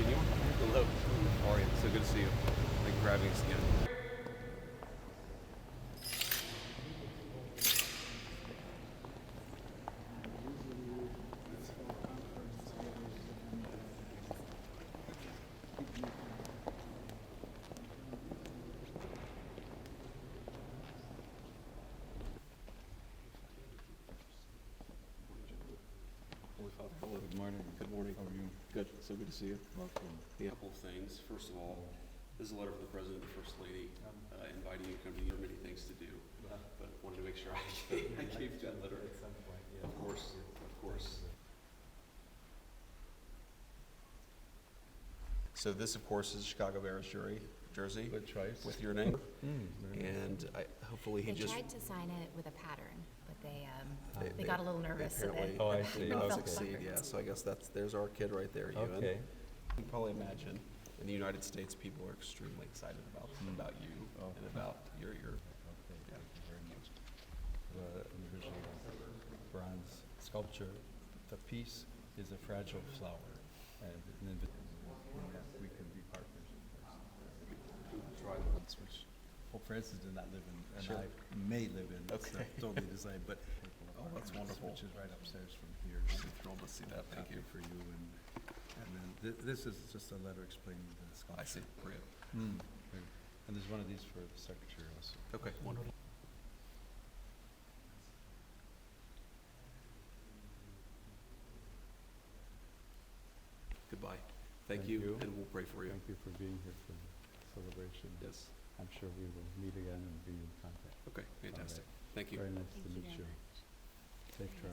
seen you. Hello. How are you? So good to see you. Thank you for having us again. Hello. Good morning. Good morning. How are you? Good. So good to see you. Welcome. A couple of things. First of all, this is a letter from the President and First Lady inviting you to come to the many things to do. But wanted to make sure I gave you that letter. At some point, yeah. Of course. Of course. So this, of course, is Chicago Bears jersey Good choice. with your name. Very nice. And hopefully he They just tried to sign it with a pattern, but they They- got a little nervous. So apparently Oh, I did see. not Felt succeed. awkward. Yeah, so I guess there's our kid right there, Ewan. Okay. You can probably imagine in the United States, people are extremely excited about you Oh. and about your Okay, yeah. thank you very much. The unusual bronze sculpture, the piece is a fragile flower, and in that we can be partners. Once, which Pope Francis did not live in, and Sure. I may live in. It's Okay. totally designed, but Oh, that's wonderful. Which is right upstairs from here. I'm thrilled to see that. Thank Copy you. for you, and then this is just a letter explaining the sculpture. I see. Brilliant. Great. And there's one of these for the secretary also. Okay, wonderful. Goodbye. Thank you, and we'll pray for you. Thank you for being here for the celebration. Yes. I'm sure we will meet again and be in contact. Okay, fantastic. Thank you. Very nice Thank to you meet very you. much. Safe travel.